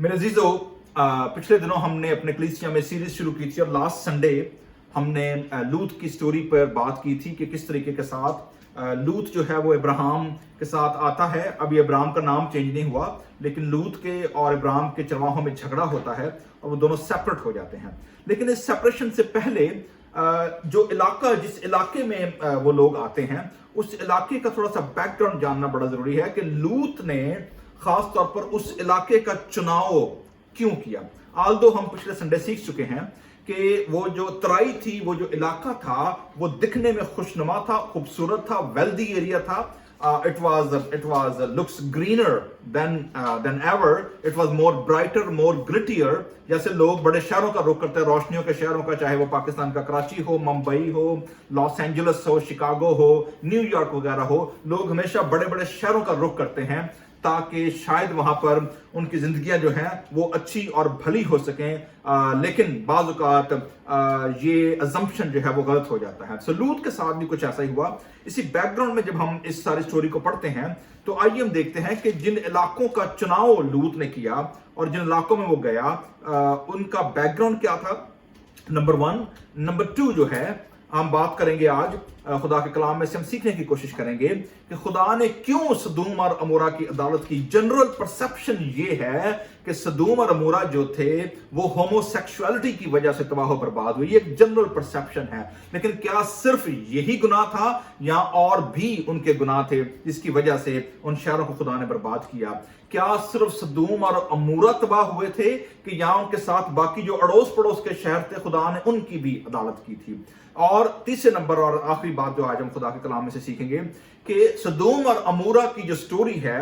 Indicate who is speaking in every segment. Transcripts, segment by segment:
Speaker 1: मेरे अजीजों, पिछले दिनों हमने अपने कलीसिया में सीरीज शुरू की थी और लास्ट संडे हमने लूत की स्टोरी पर बात की थी कि किस तरीके के साथ लूत जो है वो इब्राहिम के साथ आता है। अभी इब्राहिम का नाम चेंज नहीं हुआ, लेकिन लूत के और इब्राहिम के चरवाहों में झगड़ा होता है और वो दोनों सेपरेट हो जाते हैं। लेकिन इस सेपरेशन से पहले जो इलाका, जिस इलाके में वो लोग आते हैं, उस इलाके का थोड़ा सा बैकग्राउंड जानना बड़ा जरूरी है कि लूत ने खास तौर पर उस इलाके का चुनाव क्यों किया। आल्दो हम पिछले संडे सीख चुके हैं कि वो जो तराई थी, वो जो इलाका था, वो दिखने में खुशनुमा था, खूबसूरत था, वेल्दी एरिया था। It was looks greener than ever. It was more brighter, more grittier. जैसे लोग बड़े शहरों का रुख करते हैं, रोशनियों के शहरों का, चाहे वो पाकिस्तान का कराची हो, मुंबई हो, लॉस एंजलिस हो, शिकागो हो, न्यूयॉर्क वगैरह हो, लोग हमेशा बड़े बड़े शहरों का रुख करते हैं ताकि शायद वहां पर उनकी जिंदगियां जो हैं वो अच्छी और भली हो सकें। लेकिन बाज़ औक़ात ये अजम्पशन जो है वो गलत हो जाता है। सो लूत के साथ भी कुछ ऐसा ही हुआ। इसी बैकग्राउंड में जब हम इस सारी स्टोरी को पढ़ते हैं तो आइए हम देखते हैं कि जिन इलाकों का चुनाव लूत ने किया और जिन इलाकों में वो गया, उनका बैकग्राउंड क्या था, नंबर 1। नंबर 2 जो है हम बात करेंगे आज खुदा के कलाम में से, हम सीखने की कोशिश करेंगे कि खुदा ने क्यों सदूम और अमोरा की अदालत की। जनरल परसेप्शन ये है कि सदूम और अमोरा जो थे वो होमोसेक्सुअलिटी की वजह से तबाह बर्बाद हुई, एक जनरल परसेप्शन है। लेकिन क्या सिर्फ यही गुनाह था या और भी उनके गुनाह थे जिसकी वजह से उन शहरों को खुदा ने बर्बाद किया? क्या सिर्फ सदूम और अमूरा तबाह हुए थे कि या उनके साथ बाकी जो अड़ोस पड़ोस के शहर थे, खुदा ने उनकी भी अदालत की थी? और तीसरे नंबर और आखिरी बात जो आज हम खुदा के कलाम में से सीखेंगे कि सदूम और अमूरा की जो स्टोरी है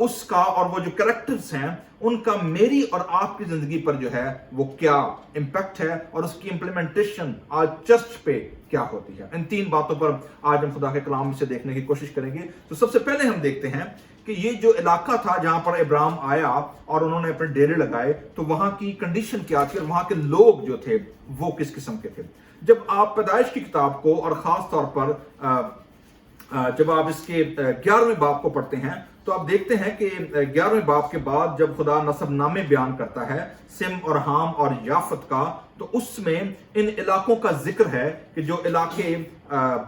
Speaker 1: उसका और वो जो कैरेक्टर्स हैं उनका मेरी और आपकी जिंदगी पर जो है वो क्या इंपैक्ट है और उसकी इंप्लीमेंटेशन आज चर्च पे क्या होती है। इन 3 बातों पर आज हम खुदा के कलाम में से देखने की कोशिश करेंगे। तो सबसे पहले हम देखते हैं कि ये जो इलाका था जहां पर इब्राहिम आया और उन्होंने अपने डेरे लगाए, तो वहां की कंडीशन क्या थी और वहां के लोग जो थे वो किस किस्म के थे। जब आप पैदाइश की किताब को और खास तौर पर जब आप इसके 11वें बाब को पढ़ते हैं तो आप देखते हैं कि 11वें बाब के बाद जब खुदा नसबनामे बयान करता है सिम और हाम और याफत का, तो उसमें इन इलाकों का जिक्र है कि जो इलाके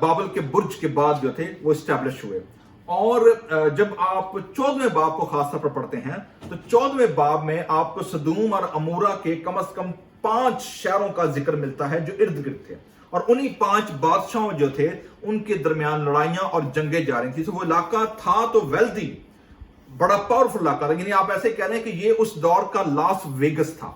Speaker 1: बाबल के बुर्ज के बाद जो थे वो इस्टेब्लिश हुए। और जब आप 14वें बाब को खास तौर पर पढ़ते हैं तो 14वें बाब में आपको सदूम और अमूरा के कम से कम 5 शहरों का जिक्र मिलता है जो इर्द गिर्द थे, और उन्हीं 5 बादशाहों जो थे उनके दरमियान लड़ाइयां और जंगें जा रही थी। तो वो इलाका था तो वेल्दी, बड़ा पावरफुल इलाका था। यानी आप ऐसे कह रहे हैं कि ये उस दौर का लास वेगस था,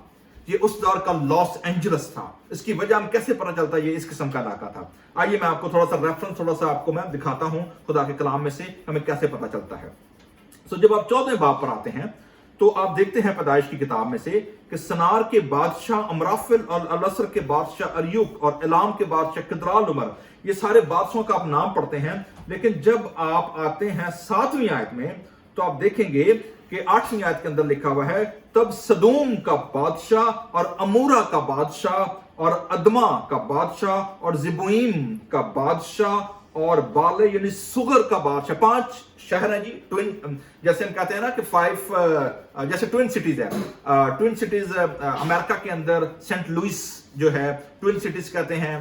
Speaker 1: ये उस दौर का लॉस एंजलस था। इसकी वजह हम कैसे पता चलता है ये इस किस्म का इलाका था? आइए मैं आपको थोड़ा सा रेफरेंस थोड़ा सा आपको मैं दिखाता हूं खुदा के कलाम में से हमें कैसे पता चलता है। तो जब आप 14वें बाब पर आते हैं तो आप देखते हैं पैदाइश की किताब में से कि सनार के बादशाह अमराफिल और अलसर के बादशाह अरयूक और इलाम के बादशाह किदराल उमर, ये सारे बादशाहों का आप नाम पढ़ते हैं। लेकिन जब आप आते हैं 7वीं आयत में तो आप देखेंगे कि 8वीं आयत के अंदर लिखा हुआ है, तब सदूम का बादशाह और अमूरा का बादशाह और अदमा का बादशाह और जिबुईम का बादशाह और बाले यानी सुगर का बादशाह। 5 शहर हैं जी, ट्विन, जैसे हम कहते हैं ना कि 5 जैसे ट्विन सिटीज है। ट्विन सिटीज अमेरिका के अंदर सेंट लुइस जो है ट्विन सिटीज कहते हैं।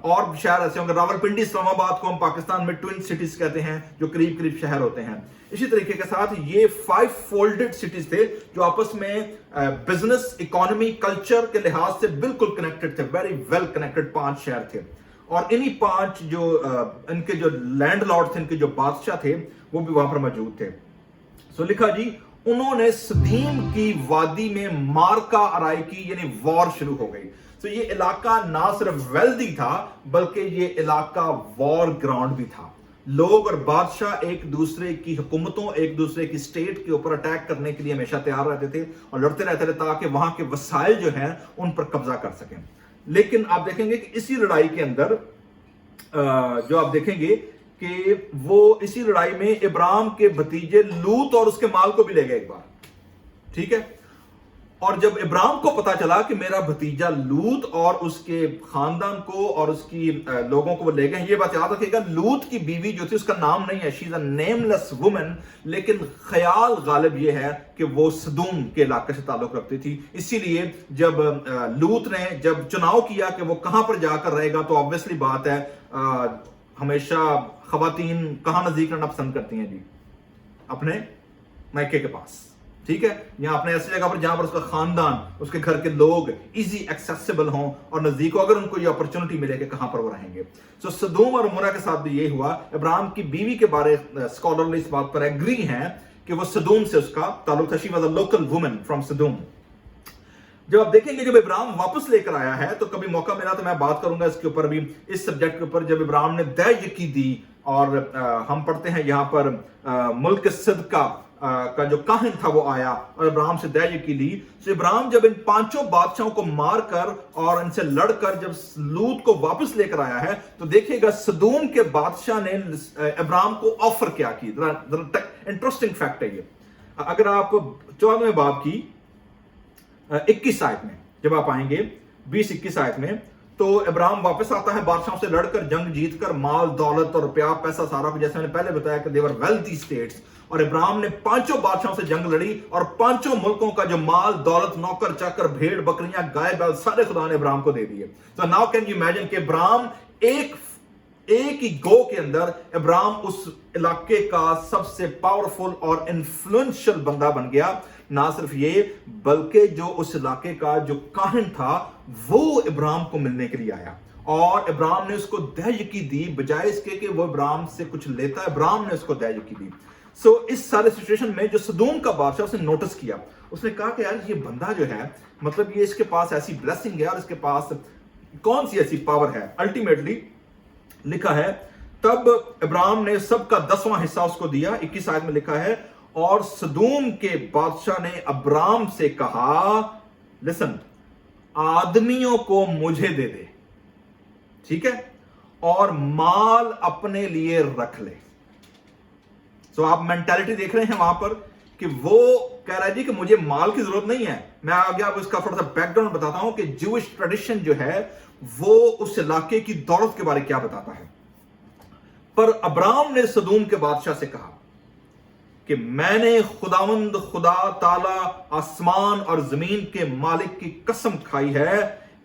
Speaker 1: और शहर ऐसे होंगे, रावलपिंडी इस्लामाबाद को हम पाकिस्तान में ट्विन सिटीज कहते हैं, जो करीब करीब शहर होते हैं। इसी तरीके के साथ ये 5 फोल्डेड सिटीज थे जो आपस में बिजनेस, इकोनॉमी, कल्चर के लिहाज से बिल्कुल कनेक्टेड थे, वेरी वेल कनेक्टेड 5 शहर थे। और इन्हीं 5 जो इनके जो लैंडलॉर्ड थे, इनके जो बादशाह थे, वो भी वहां पर मौजूद थे। सो लिखा जी, उन्होंने सदीम की वादी में मारका आराई की, यानी वॉर शुरू हो गई। तो ये इलाका ना सिर्फ वेल्दी था बल्कि ये इलाका वॉर ग्राउंड भी था। लोग और बादशाह एक दूसरे की हुकूमतों, एक दूसरे की स्टेट के ऊपर अटैक करने के लिए हमेशा तैयार रहते थे और लड़ते रहते थे ताकि वहां के वसाइल जो हैं उन पर कब्जा कर सकें। लेकिन आप देखेंगे कि इसी लड़ाई के अंदर जो आप देखेंगे कि वो इसी लड़ाई में इब्राहिम के भतीजे लूत और उसके माल को भी ले गए एक बार, ठीक है। اور جب ابراہیم کو پتا چلا کہ میرا بھتیجا لوط اور اس کے خاندان کو اور اس کی لوگوں کو وہ لے گئے، یہ بات یاد رکھیے گا، لوط کی بیوی جو تھی اس کا نام نہیں ہے، شی از اے نیملیس وومن، لیکن خیال غالب یہ ہے کہ وہ سدوم کے علاقے سے تعلق رکھتی تھی. اسی لیے جب لوط نے جب چناؤ کیا کہ وہ کہاں پر جا کر رہے گا، تو آبویسلی بات ہے ہمیشہ خواتین کہاں نزدیک رہنا پسند کرتی ہیں جی؟ اپنے میکے کے پاس، ٹھیک ہے، یا اپنے ایسی جگہ پر جہاں پر اس کا خاندان، اس کے گھر کے لوگ ایزی ایکسیسیبل ہوں اور نزدیک ہو، اگر ان کو یہ اپرچونٹی ملے کہ کہاں پر وہ رہیں گے. سو سدوم اور عمورہ کے ساتھ بھی یہ ہوا. ابراہیم کی بیوی کے بارے اسکالرلی اس بات پر ایگری ہیں کہ وہ سدوم سے اس کا تعلق تھا. She was a local woman from Sodom. جب آپ دیکھیں گے جب ابراہیم واپس لے کر آیا ہے تو کبھی موقع ملا تو میں بات کروں گا اس کے اوپر بھی، اس سبجیکٹ کے اوپر. جب ابراہیم نے دہ یکی دی اور ہم پڑھتے ہیں یہاں پر ملک صدقہ کا جو کاہن تھا وہ آیا اور ابراہیم سے دہ یکی لی. تو ابراہیم جب ان 5 بادشاہوں کو مار کر اور ان سے لڑ کر جب لوط کو واپس لے کر آیا ہے تو دیکھیے گا سدوم کے بادشاہ نے ابراہیم کو آفر کیا کی. انٹرسٹنگ فیکٹ ہے یہ. اگر آپ 14ویں باب کی 21 آیت میں جب آپ آئیں گے 20-21 آیت میں، تو ابراہیم واپس آتا ہے بادشاہوں سے لڑ کر، جنگ جیت کر، مال دولت اور روپیہ پیسہ سارا کچھ، جیسے میں نے پہلے بتایا کہ دیور ویلتھی اسٹیٹس. اور ابراہیم نے 5 بادشاہوں سے جنگ لڑی اور 5 ملکوں کا جو مال دولت، نوکر چاکر، بھیڑ بکریاں، گائے بیل، سارے خدا نے ابراہیم کو دے دیے. تو ناؤ کین یو امیجن کہ ابراہیم ایک ہی گو کے اندر ابراہیم اس علاقے کا سب سے پاورفل اور انفلوئنشل بندہ بن گیا. نہ صرف یہ بلکہ جو اس علاقے کا جو کاہن تھا وہ ابراہیم کو ملنے کے لیے آیا اور ابراہیم نے اس کو دہ یکی دی، بجائے اس کے کہ وہ ابراہیم سے کچھ لیتا، ابراہیم نے اس کو دہ یکی دی. سو اس سارے سچویشن میں جو سدوم کا بادشاہ اس نے نوٹس کیا، اس نے کہا کہ یار یہ بندہ جو ہے، مطلب یہ اس کے پاس ایسی بلیسنگ ہے اور اس کے پاس کون سی ایسی پاور ہے. الٹیمیٹلی لکھا ہے تب ابراہیم نے سب کا 10واں حصہ اس کو دیا. 21 آیت میں لکھا ہے اور سدوم کے بادشاہ نے ابراہیم سے کہا، لسن، آدمیوں کو مجھے دے دے، ٹھیک ہے، اور مال اپنے لیے رکھ لے. سو آپ مینٹالٹی دیکھ رہے ہیں وہاں پر کہ وہ کہہ رہا ہے جی کہ مجھے مال کی ضرورت نہیں ہے. میں آگے آپ اس کا تھوڑا سا بیک گراؤنڈ بتاتا ہوں کہ جوش ٹریڈیشن جو ہے وہ اس علاقے کی دولت کے بارے کیا بتاتا ہے. پر ابراہیم نے سدوم کے بادشاہ سے کہا کہ میں نے خداوند خدا تعالی آسمان اور زمین کے مالک کی قسم کھائی ہے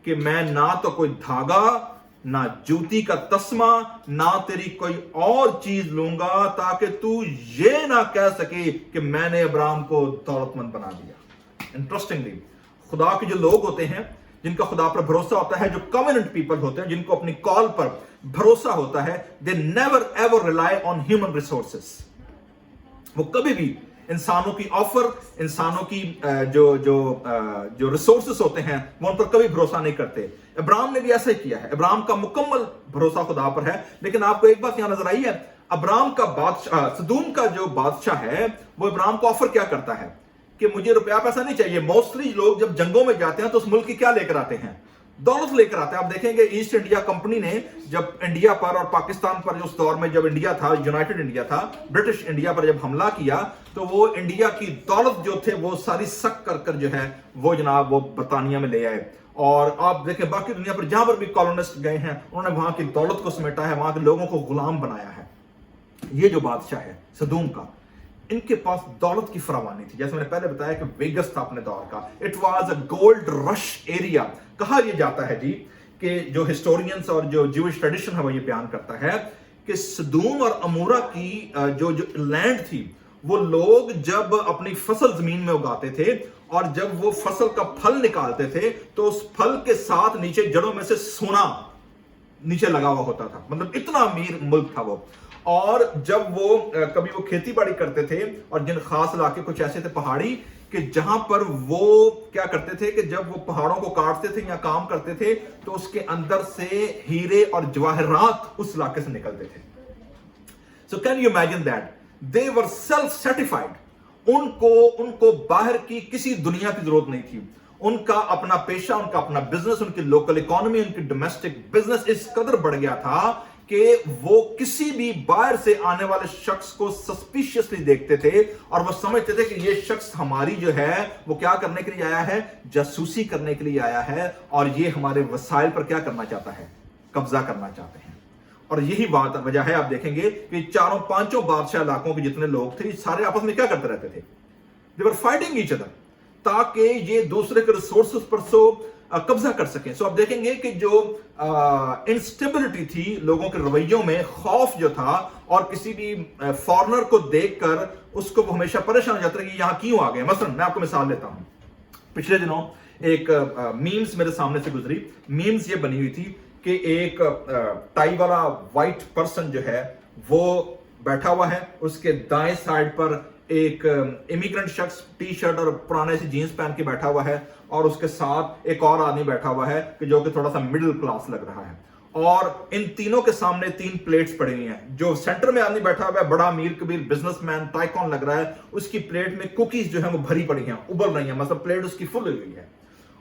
Speaker 1: کہ میں نہ تو کوئی دھاگا، نہ جوتی کا تسمہ، نہ تیری کوئی اور چیز لوں گا تاکہ تو یہ نہ کہہ سکے کہ میں نے ابراہیم کو دولت مند بنا دیا. انٹرسٹنگلی خدا کے جو لوگ ہوتے ہیں جن کا خدا پر بھروسہ ہوتا ہے، جو کمیننٹ پیپل ہوتے ہیں، جن کو اپنی کال پر بھروسہ ہوتا ہے، they never ever rely on human resources. وہ کبھی بھی انسانوں کی آفر، انسانوں کی جو ریسورسز ہوتے ہیں وہ ان پر کبھی بھروسہ نہیں کرتے. ابراہیم نے بھی ایسا ہی کیا ہے. ابراہیم کا مکمل بھروسہ خدا پر ہے. لیکن آپ کو ایک بات یہاں نظر آئی ہے، ابراہیم کا بادشاہ، سدوم کا جو بادشاہ ہے، وہ ابراہیم کو آفر کیا کرتا ہے کہ مجھے روپیہ پیسہ نہیں چاہیے. موسٹلی لوگ جب جنگوں میں جاتے ہیں تو اس ملک کی کیا لے کر آتے ہیں؟ دولت لے کر آتے ہیں. آپ دیکھیں گے ایسٹ انڈیا کمپنی نے جب انڈیا پر اور پاکستان پر، اس دور میں جب انڈیا تھا، یونائٹڈ انڈیا تھا، برٹش انڈیا پر جب حملہ کیا تو وہ انڈیا کی دولت جو تھے وہ ساری سک کر کر جو ہے وہ جناب وہ برطانیہ میں لے آئے. اور آپ دیکھیں باقی دنیا پر جہاں پر بھی کالونسٹ گئے ہیں انہوں نے وہاں کی دولت کو سمیٹا ہے، وہاں کے لوگوں کو غلام بنایا ہے. یہ جو بادشاہ ہے سدوم کا، ان کے پاس دولت کی فراوانی تھی. جیسے میں نے پہلے بتایا کہ ویگس تھا اپنے دور کا. It was a gold rush area. کہا یہ جاتا ہے جی کہ جو ہسٹورینز اور جو جوش ٹریڈیشن ہے وہ یہ بیان کرتا ہے کہ سدوم اور عمورہ کی جو لینڈ تھی، وہ لوگ جب اپنی فصل زمین میں اگاتے تھے اور جب وہ فصل کا پھل نکالتے تھے تو اس پھل کے ساتھ نیچے جڑوں میں سے سونا نیچے لگا ہوا ہوتا تھا. مطلب اتنا امیر ملک تھا وہ. اور جب وہ کبھی وہ کھیتی باڑی کرتے تھے اور جن خاص علاقے کچھ ایسے تھے پہاڑی کہ جہاں پر وہ کیا کرتے تھے کہ جب وہ پہاڑوں کو کاٹتے تھے یا کام کرتے تھے تو اس کے اندر سے ہیرے اور جواہرات اس علاقے سے نکلتے تھے. So can you imagine that? They were self-satisfied. ان کو باہر کی کسی دنیا کی ضرورت نہیں تھی. ان کا اپنا پیشہ، ان کا اپنا بزنس، ان کی لوکل اکانومی، ان کی ڈومیسٹک بزنس اس قدر بڑھ گیا تھا کہ وہ کسی بھی باہر سے آنے والے شخص کو سسپیشیسلی دیکھتے تھے اور وہ سمجھتے تھے کہ یہ شخص ہماری جو ہے وہ کیا کرنے کے لیے آیا ہے, جاسوسی کرنے کے لیے آیا ہے, اور یہ ہمارے وسائل پر کیا کرنا چاہتا ہے, قبضہ کرنا چاہتے ہیں. اور یہی بات وجہ ہے, آپ دیکھیں گے کہ چاروں پانچوں بادشاہ علاقوں کے جتنے لوگ تھے سارے آپس میں کیا کرتے رہتے تھے, they were fighting each other, تاکہ یہ دوسرے کے ریسورسز پر قبضہ کر سکیں. سو آپ دیکھیں گے کہ جو انسٹیبلٹی تھی لوگوں کے رویوں میں, خوف جو تھا, اور کسی بھی فارنر کو دیکھ کر اس کو وہ ہمیشہ پریشان ہو جاتا ہے کہ یہاں کیوں آ گئے. مثلا میں آپ کو مثال لیتا ہوں, پچھلے دنوں ایک میمز میرے سامنے سے گزری. میمز یہ بنی ہوئی تھی کہ ایک ٹائی والا وائٹ پرسن جو ہے وہ بیٹھا ہوا ہے, اس کے دائیں سائڈ پر ایک امیگرنٹ شخص ٹی شرٹ اور پرانے سے جینز پہن کے بیٹھا ہوا ہے, اور اس کے ساتھ ایک اور آدمی بیٹھا ہوا ہے کہ جو کہ تھوڑا سا مڈل کلاس لگ رہا ہے. اور ان تینوں کے سامنے 3 پلیٹس پڑی ہوئی ہیں. جو سینٹر میں آدمی بیٹھا ہوا ہے, بڑا امیر کبیر بزنس مین ٹائکون لگ رہا ہے, اس کی پلیٹ میں کوکیز جو ہیں وہ بھری پڑی ہیں, ابل رہی ہیں, مطلب پلیٹ اس کی فل ہوئی ہے.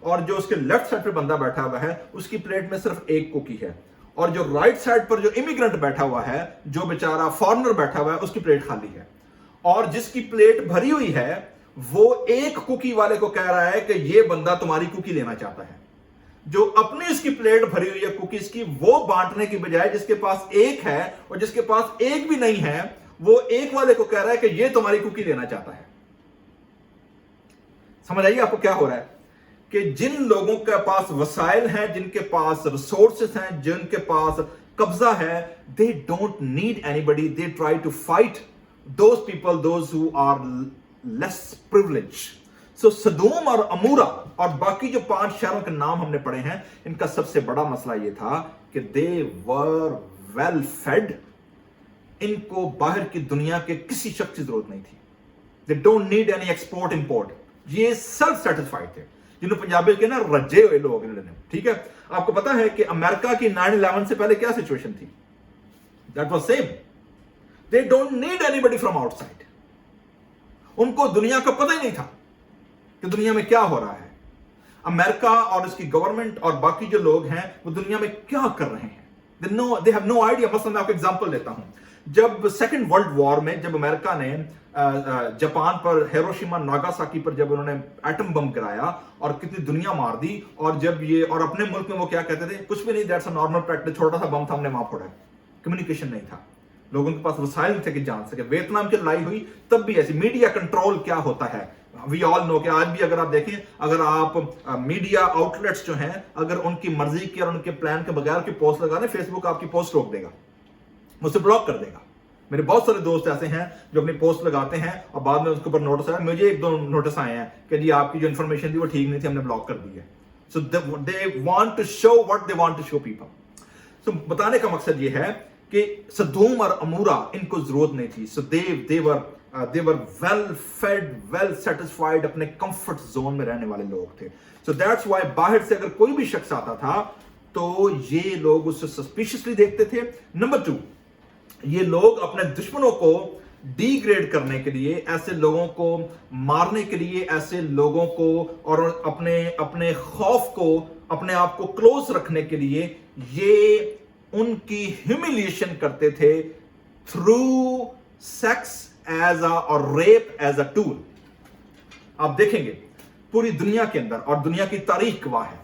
Speaker 1: اور جو اس کے لیفٹ سائڈ پہ بندہ بیٹھا ہوا ہے اس کی پلیٹ میں صرف ایک کوکی ہے. اور جو رائٹ سائڈ پر جو امیگرنٹ بیٹھا ہوا ہے, جو بیچارہ فارنر بیٹھا ہوا ہے, اس کی پلیٹ خالی ہے. اور جس کی پلیٹ بھری ہوئی ہے وہ ایک کوکی والے کو کہہ رہا ہے کہ یہ بندہ تمہاری کوکی لینا چاہتا ہے. جو اپنی اس کی پلیٹ بھری ہوئی ہے کوکیز کی, وہ بانٹنے کی بجائے جس کے پاس ایک ہے اور جس کے پاس ایک بھی نہیں ہے, وہ ایک والے کو کہہ رہا ہے کہ یہ تمہاری کوکی لینا چاہتا ہے. سمجھ آئیے آپ کو کیا ہو رہا ہے کہ جن لوگوں کے پاس وسائل ہیں, جن کے پاس ریسورسز ہیں, جن کے پاس قبضہ ہے, they don't need anybody, they try to fight those people, those who are less privileged. So Sodom اور امورا اور باقی جو 5 شہروں کے نام ہم نے پڑھے ہیں, ان کا سب سے بڑا مسئلہ یہ تھا کہ they were well fed. ان کو باہر کی دنیا کے کسی شخص کی ضرورت نہیں تھی. They don't need any export import. یہ self satisfied تھے, جنہوں پنجابی کے نا رجے ہوئے لوگ ہیں. ٹھیک ہے, آپ کو پتا ہے کہ امریکہ کی 9/11 سے پہلے کیا سچویشن تھی؟ That was same. They don't need anybody from outside. ان کو دنیا کا پتہ ہی نہیں تھا کہ دنیا میں کیا ہو رہا ہے. امریکہ اور اس کی گورنمنٹ اور باقی جو لوگ ہیں وہ دنیا میں کیا کر رہے ہیں. They have no idea. مثلا میں آپ کو ایگزامپل دیتا ہوں. جب سیکنڈ ورلڈ وار میں جب امریکہ نے جاپان پر ہیروشیما ناگاساکی پر جب انہوں نے ایٹم بم گرایا اور کتنی دنیا مار دی, اور جب یہ اور اپنے ملک میں وہ کیا کہتے تھے, کچھ بھی نہیں, دیٹس اے نارمل پریکٹس, چھوٹا سا بم تھا ہم نے وہاں پھوڑا ہے. کمیونیکیشن نہیں تھا, لوگوں کے پاس وسائل نہیں تھے کہ جان سکے. ویتنام کی لڑائی ہوئی تب بھی ایسی. میڈیا کنٹرول کیا ہوتا ہے, وی آل نو کہ آج بھی اگر آپ دیکھیں, اگر آپ میڈیا آؤٹ لیٹس جو ہیں اگر ان کی مرضی کی اور ان کے پلان کے بغیر کی پوسٹ لگا دیں, فیس بک آپ کی پوسٹ روک دے گا, اسے بلاک کر دے گا. میرے بہت سارے دوست ایسے ہیں جو اپنی پوسٹ لگاتے ہیں اور بعد میں اس کے اوپر نوٹس آیا. مجھے 1-2 نوٹس آئے ہیں کہ جی آپ کی جو انفارمیشن تھی وہ ٹھیک نہیں تھی, ہم نے بلاک کر دی ہے. So they want to show what they want to show people. So بتانے کا مقصد یہ ہے کہ سدوم اور امورا ان کو ضرورت نہیں تھی. سو they were well fed, well satisfied, اپنے کمفرٹ زون میں رہنے والے لوگ تھے. سو دیٹس وائی باہر سے اگر کوئی بھی شخص آتا تھا تو یہ لوگ اسے سسپیشیسلی دیکھتے تھے. نمبر 2, یہ لوگ اپنے دشمنوں کو ڈی گریڈ کرنے کے لیے, ایسے لوگوں کو مارنے کے لیے, ایسے لوگوں کو اور اپنے خوف کو, اپنے آپ کو کلوز رکھنے کے لیے یہ ان کی ہیوملیشن کرتے تھے تھرو سیکس ایز اے اور ریپ ایز اے ٹول. آپ دیکھیں گے پوری دنیا کے اندر, اور دنیا کی تاریخ گواہ ہے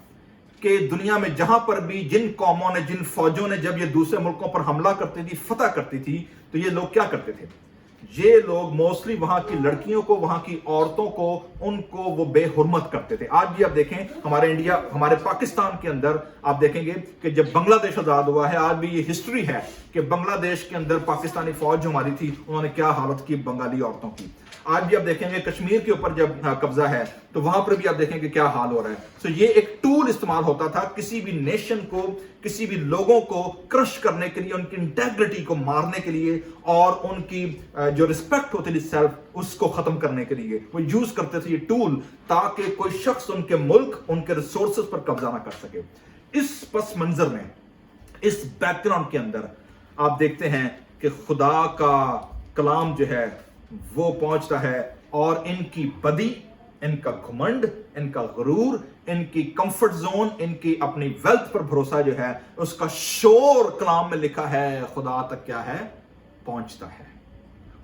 Speaker 1: کہ دنیا میں جہاں پر بھی جن قوموں نے, جن فوجوں نے جب یہ دوسرے ملکوں پر حملہ کرتی تھی, فتح کرتی تھی, تو یہ لوگ کیا کرتے تھے, یہ لوگ موسٹلی وہاں کی لڑکیوں کو, وہاں کی عورتوں کو, ان کو وہ بے حرمت کرتے تھے. آج بھی آپ دیکھیں ہمارے انڈیا, ہمارے پاکستان کے اندر آپ دیکھیں گے کہ جب بنگلہ دیش آزاد ہوا ہے, آج بھی یہ ہسٹری ہے کہ بنگلہ دیش کے اندر پاکستانی فوج جو ہماری تھی انہوں نے کیا حالت کی بنگالی عورتوں کی. آج بھی آپ دیکھیں گے کشمیر کے اوپر جب قبضہ ہے تو وہاں پر بھی آپ دیکھیں گے کیا حال ہو رہا ہے. سو یہ ایک ٹول استعمال ہوتا تھا کسی بھی نیشن کو, کسی بھی لوگوں کو کرش کرنے کے لیے, ان کی انٹیگریٹی کو مارنے کے لیے, اور ان کی جو رسپیکٹ ہوتی تھی سیلف, اس کو ختم کرنے کے لیے وہ یوز کرتے تھے یہ ٹول, تاکہ کوئی شخص ان کے ملک, ان کے ریسورسز پر قبضہ نہ کر سکے. اس پس منظر میں, اس بیک گراؤنڈ کے اندر آپ دیکھتے ہیں کہ خدا کا کلام جو ہے وہ پہنچتا ہے, اور ان کی بدی इनका घमंड, इनका गुरूर, इनकी कंफर्ट जोन, इनकी अपनी वेल्थ पर भरोसा जो है, उसका शोर कलाम में लिखा है खुदा तक क्या है, पहुंचता है।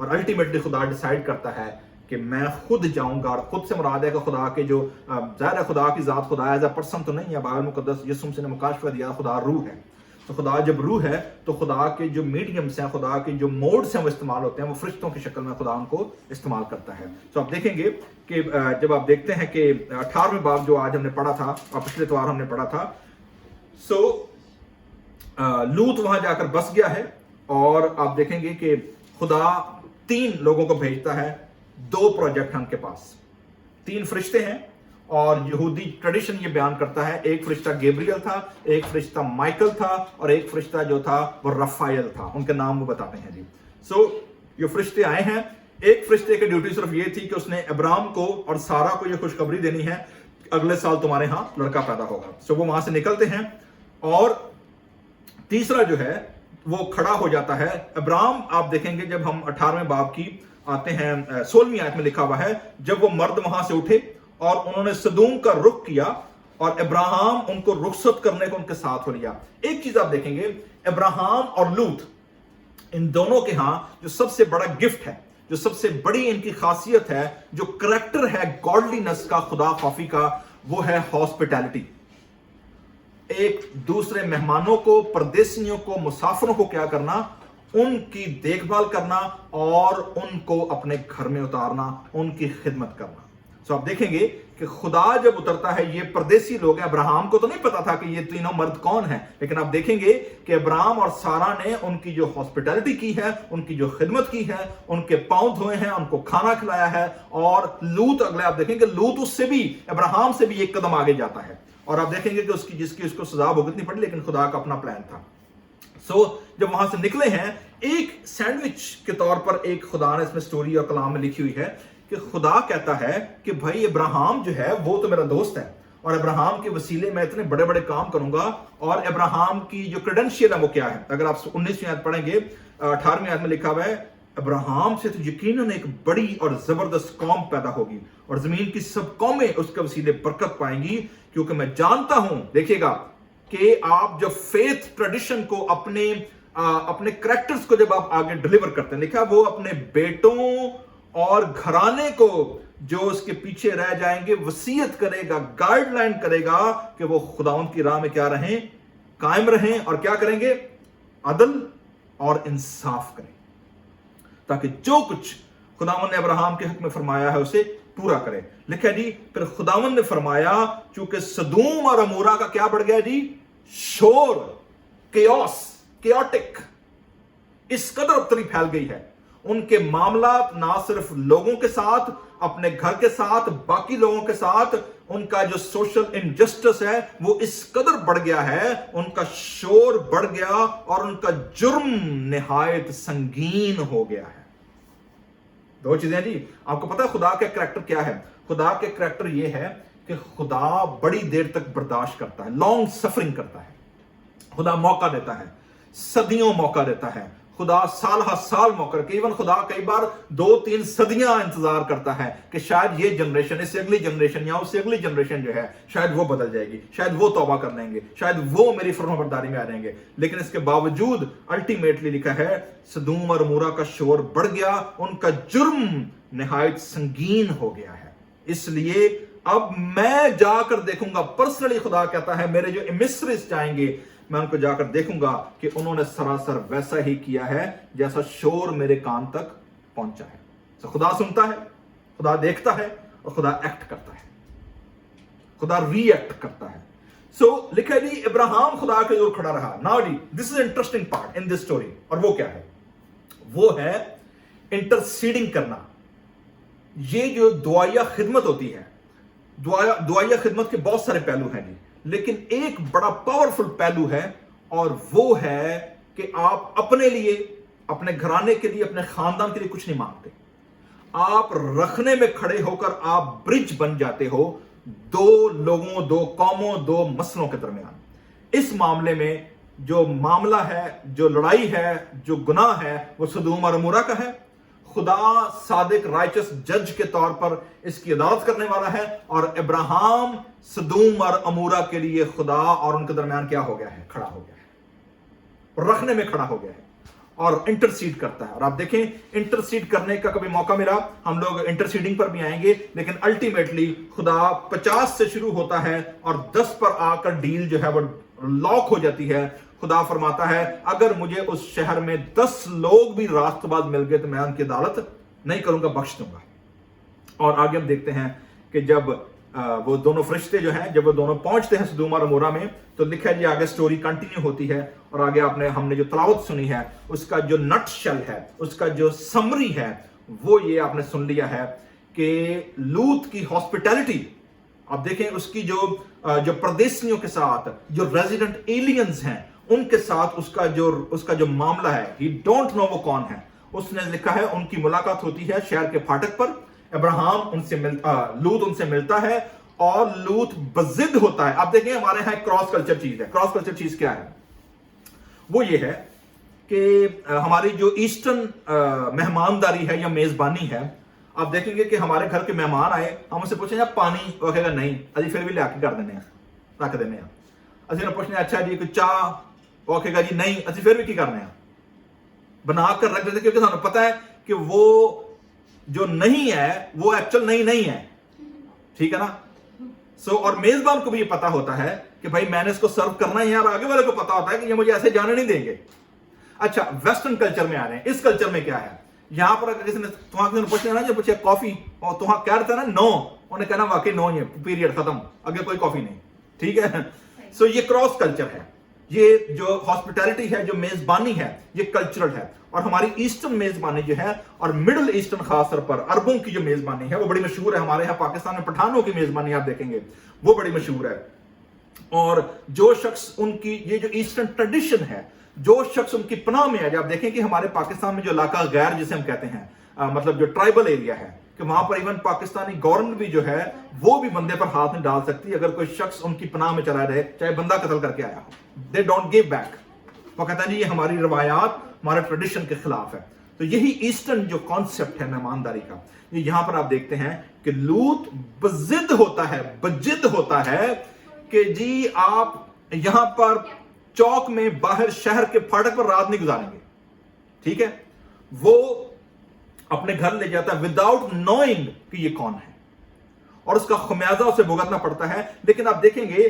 Speaker 1: और अल्टीमेटली खुदा डिसाइड करता है कि मैं खुद जाऊंगा, और खुद से मुराद है कि खुदा के जो ज़ाहिर है खुदा की ज़ात, खुदा एज अ पर्सन तो नहीं है, बाइबल मुकद्दस यीशु मसीह ने मुकाशफा दिया खुदा रूह है। तो खुदा जब रूह है तो खुदा के जो मीडियम्स हैं, खुदा के जो मोड्स हैं वो इस्तेमाल होते हैं, वो फरिश्तों की शक्ल में खुदा उनको इस्तेमाल करता है। तो आप देखेंगे कि जब आप देखते हैं कि 18वें बाब जो आज हमने पढ़ा था और पिछले इतवार हमने पढ़ा था, सो लूत वहां जाकर बस गया है, और आप देखेंगे कि खुदा 3 लोगों को भेजता है। 2 प्रोजेक्ट हैं उनके पास, 3 फरिश्ते हैं, और यहूदी ट्रेडिशन ये बयान करता है, एक फरिश्ता गैब्रियल था, एक फरिश्ता माइकल था, और एक फरिश्ता जो था वो रफायल था। उनके नाम वो बताते हैं जी। सो ये फरिश्ते आए हैं। एक फरिश्ते की ड्यूटी सिर्फ ये थी कि उसने अब्राम को और सारा को ये खुशखबरी देनी है, अगले साल तुम्हारे यहां लड़का पैदा होगा। सो वो वहां से निकलते हैं, और तीसरा जो है वो खड़ा हो जाता है। अब्राम, आप देखेंगे जब हम 18वें बाब की आते हैं, 16वीं आयत में लिखा हुआ है, जब वो मर्द वहां से उठे और उन्होंने सदूम का रुख किया, और अब्राहम उनको रुखसत करने को उनके साथ हो लिया। एक चीज आप देखेंगे, अब्राहम और लूत, इन दोनों के यहां जो सबसे बड़ा गिफ्ट है, जो सबसे बड़ी इनकी खासियत है, जो करैक्टर है गॉडलीनेस का, खुदा खौफी का, वो है हॉस्पिटैलिटी। एक दूसरे मेहमानों को, परदेसियों को, मुसाफिरों को क्या करना, उनकी देखभाल करना और उनको अपने घर में उतारना, उनकी खिदमत करना। तो आप देखेंगे कि खुदा जब उतरता है, ये परदेसी लोग हैं, अब्राहम को तो नहीं पता था कि ये तीनों मर्द कौन हैं, लेकिन आप देखेंगे कि अब्राहम और सारा ने उनकी जो हॉस्पिटैलिटी की है, उनकी जो खिदमत की है, उनके पांव धोए हैं, उनको खाना खिलाया है। और लूत, अगले आप देखेंगे लूत उससे भी, अब्राहम से भी एक कदम आगे जाता है, और आप देखेंगे कि उसकी जिसकी उसको सजा भुगतनी पड़ी, लेकिन खुदा का अपना प्लान था। जब वहां से निकले हैं, एक सैंडविच के तौर पर एक खुदा ने इसमें स्टोरी और कलाम में लिखी हुई है कि खुदा कहता है कि भाई अब्राहम जो है वो तो मेरा दोस्त है, और अब्राहम के वसीले मैं इतने बड़े बड़े काम करूंगा। और अब्राहम की जो क्रेडेंशियल है वो क्या है, अगर आप 19वीं आयत पढ़ेंगे, 18वीं आयत में लिखा हुआ है, अब्राहम से तो यकीनन एक बड़ी और जबरदस्त कौम पैदा होगी, और जमीन की सब कौमें उसके वसीले बरकत पाएंगी, क्योंकि मैं जानता हूं, देखिएगा, कि आप जो फेथ ट्रेडिशन को, अपने करैक्टर्स को जब आप आगे डिलीवर करते हैं, लिखा वो अपने बेटों और घराने को जो उसके पीछे रह जाएंगे वसीयत करेगा, गाइडलाइन करेगा कि वो खुदावंद की राह में क्या रहें, कायम रहें, और क्या करेंगे, अदल और इंसाफ करें, ताकि जो कुछ खुदावंद ने अब्राहम के हक में फरमाया है उसे पूरा करें। लिखा जी, फिर खुदावंद ने फरमाया, चूंकि सदूम और अमूरा का क्या बढ़ गया जी, शोर, केओस, केओटिक, इस कदर अबतरी फैल गई है। उनके मामला ना सिर्फ लोगों के साथ, अपने घर के साथ, बाकी लोगों के साथ, उनका जो सोशल इनजस्टिस है वो इस कदर बढ़ गया है, उनका शोर बढ़ गया, और उनका जुर्म निहायत संगीन हो गया है। 2 चीजें जी। आपको पता है खुदा का करैक्टर क्या है? खुदा के करैक्टर ये है कि खुदा बड़ी देर तक बर्दाश्त करता है, लॉन्ग सफरिंग करता है। खुदा मौका देता है, सदियों मौका देता है। खुदा साल हर साल मौका, इवन खुदा कई बार 2-3 सदियां इंतजार करता है कि शायद ये जनरेशन, इससे अगली जनरेशन या उससे अगली जनरेशन जो है शायद वो बदल जाएगी, शायद वो तौबा कर लेंगे, शायद वो मेरी फरमाबरदारी में आ जाएंगे। लेकिन इसके बावजूद अल्टीमेटली लिखा है, सदूम और अमूरा का शोर बढ़ गया, उनका जुर्म निहायत संगीन हो गया है। इसलिए अब मैं जाकर देखूंगा, पर्सनली खुदा कहता है, मेरे जो एमिसरीज जाएंगे, मैं उनको जाकर देखूंगा कि उन्होंने सरासर वैसा ही किया है जैसा शोर मेरे कान तक पहुंचा है। तो खुदा सुनता है, खुदा देखता है, और खुदा एक्ट करता है, खुदा रिएक्ट करता है। सो लिखा है जी, अब्राहम खुदा के ओर खड़ा रहा। नाउ जी, this is interesting part in this story, और वो क्या है? वो है इंटरसीडिंग करना। ये जो दुआया खिदमत होती है, दुआया खिदमत के बहुत सारे पहलू हैं जी, लेकिन एक बड़ा पावरफुल पहलू है, और वो है कि आप अपने लिए, अपने घराने के लिए, अपने खानदान के लिए कुछ नहीं मांगते। आप रखने में खड़े होकर आप ब्रिज बन जाते हो 2 लोगों, 2 कौमों, 2 मसलों के दरमियान। इस मामले में जो मामला है, जो लड़ाई है, जो गुनाह है, वो सदूम और अमूरा का है। खुदा सादिक राइचस जज के तौर पर इसकी अदालत करने वाला है, और अब्राहम सदूम और अमूरा के लिए खुदा और उनके दरमियान क्या हो गया है, खड़ा हो गया है, रखने में खड़ा हो गया है और इंटरसीड करता है। और आप देखें, इंटरसीड करने का कभी मौका मिला, हम लोग इंटरसीडिंग पर भी आएंगे, लेकिन अल्टीमेटली खुदा 50 से शुरू होता है और 10 पर आकर डील जो है वो लॉक हो जाती है। खुदा फरमाता है अगर मुझे उस शहर में 10 लोग भी रास्तबाज मिल गए तो मैं उनकी अदालत नहीं करूंगा, बख्श दूंगा। और आगे हम देखते हैं कि जब वो दोनों फरिश्ते जो हैं, जब वो दोनों पहुंचते हैं सदूम और अमोरा में, तो लिखा है जी आगे स्टोरी कंटिन्यू होती है। और आगे हमने जो तलावत सुनी है उसका जो नटशेल है, उसका जो समरी है, वो ये आपने सुन लिया है कि लूत की हॉस्पिटैलिटी, आप देखें उसकी जो परदेशियों के साथ, जो रेजिडेंट एलियंस हैं उनके साथ उसका जो मामला है, ही डोंट नो वो कौन है। उसने लिखा है उनकी मुलाकात होती है शहर के फाटक पर, लूत उनसे मिलता है और लूत बजिद होता है। आप देखें हमारे यहाँ क्रॉस कल्चर चीज है। क्रॉस कल्चर चीज क्या है? वो ये है कि हमारी जो ईस्टर्न मेहमानदारी है या मेजबानी है, आप देखेंगे कि हमारे घर के मेहमान आए, हम उससे पूछेंगे पानी, वो कहेगा नहीं, अभी फिर भी ले आके कर देने हैं, रख देने हैं। असि पूछने अच्छा जी कोई चाह, वो कहेगा जी नहीं, असि फिर भी की करने हैं, बना कर रख देते, क्योंकि हमें पता है कि वो जो नहीं है वो एक्चुअल नहीं है, ठीक है ना। और मेजबान को भी ये पता होता है कि भाई मैंने इसको सर्व करना है, और आगे वाले को पता होता है कि ये मुझे ऐसे जाने नहीं देंगे। अच्छा, वेस्टर्न कल्चर में आ रहे हैं। इस कल्चर में क्या है, यहां पर अगर किसी ने तुम्हारे पूछना ना, जो पूछे कॉफी, और तुम्हारा क्या रहता है ना, नो, उन्हें कहना वाकई नो है, पीरियड खत्म, आगे कोई कॉफी नहीं, ठीक है। सो ये क्रॉस कल्चर है, ये जो हॉस्पिटैलिटी है, जो मेजबानी है, ये कल्चरल है। और हमारी ईस्टर्न मेजबानी जो है, और मिडिल ईस्टर्न खासतौर पर अरबों की जो मेजबानी है वो बड़ी मशहूर है। हमारे यहाँ पाकिस्तान में पठानों की मेजबानी आप देखेंगे वो बड़ी मशहूर है। और जो शख्स उनकी ये जो ईस्टर्न ट्रेडिशन है, जो शख्स उनकी पनाह में है, आप देखें कि हमारे पाकिस्तान में जो इलाका गैर जिसे हम कहते हैं, मतलब जो ट्राइबल एरिया है, कि वहां पर इवन पाकिस्तानी गवर्नमेंट भी जो है वो भी बंदे पर हाथ नहीं डाल सकती अगर कोई शख्स उनकी पनाह में चला रहे, चाहे बंदा कत्ल करके आया हो। They don't give back. वो कहता है ये हमारी रवायात, हमारे ट्रेडिशन के खिलाफ है। तो यही ईस्टर्न जो कॉन्सेप्ट है मेहमानदारी का, ये यहां पर आप देखते हैं कि लूत बजिद होता है कि जी आप यहां पर चौक में बाहर शहर के फाटक पर रात नहीं गुजारेंगे, ठीक है। वो अपने घर ले जाता है विदाउट नोइंग कि ये कौन है, और उसका खमियाजा उसे भुगतना पड़ता है। लेकिन आप देखेंगे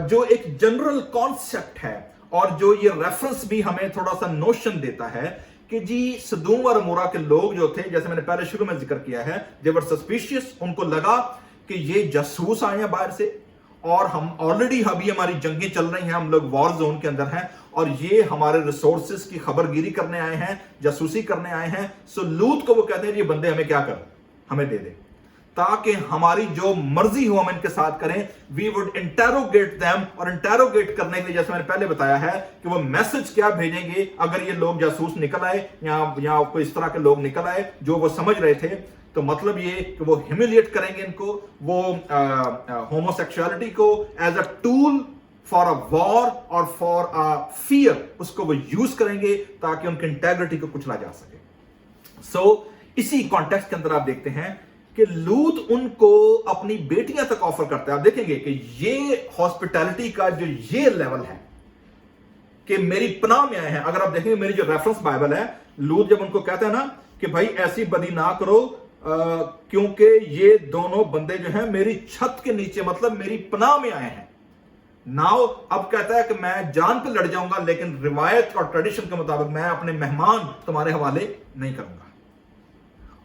Speaker 1: जो एक जनरल कॉन्सेप्ट है, और जो ये रेफरेंस भी हमें थोड़ा सा नोशन देता है कि जी सदूम और अमोरा के लोग जो थे, जैसे मैंने पहले शुरू में जिक्र किया है, दे वर सस्पिशियस। उनको लगा कि ये जासूस आए हैं बाहर से, और हम ऑलरेडी अभी हमारी जंगें चल रही हैं, हम लोग वॉर जोन के अंदर हैं, और ये हमारे रिसोर्सेज की खबरगिरी करने आए हैं, जासूसी करने आए हैं। सो लूत को वो कहते हैं ये बंदे हमें क्या कर, हमें दे दे, ताकि हमारी जो मर्जी हो हम इनके साथ करें। वी वुड इंटेरोगेट देम, और इंटेरोगेट करने के लिए जैसे मैंने पहले बताया है कि वो मैसेज क्या भेजेंगे अगर ये लोग जासूस निकल आए, या कोई इस तरह के लोग निकल आए जो वो समझ रहे थे, तो मतलब ये कि वो ह्यूमिलिएट करेंगे इनको, वो होमोसेक्सुअलिटी को as a tool for a war और फॉर अ फियर, उसको वो यूज करेंगे ताकि उनकी इंटेग्रिटी को कुचला जा सके। सो इसी कॉन्टेक्स्ट के अंदर आप देखते हैं कि लूत उनको अपनी बेटियां तक ऑफर करता है। आप देखेंगे कि ये हॉस्पिटैलिटी का जो ये लेवल है कि मेरी पनाह में आए हैं। अगर आप देखेंगे मेरी जो रेफरेंस बाइबल है, लूत जब उनको कहता है ना कि भाई ऐसी बदी ना करो, क्योंकि ये दोनों बंदे जो हैं मेरी छत के नीचे, मतलब मेरी पनाह में आए हैं। नाउ अब कहता है कि मैं जान पे लड़ जाऊंगा, लेकिन रिवायत और ट्रेडिशन के मुताबिक मैं अपने मेहमान तुम्हारे हवाले नहीं करूंगा।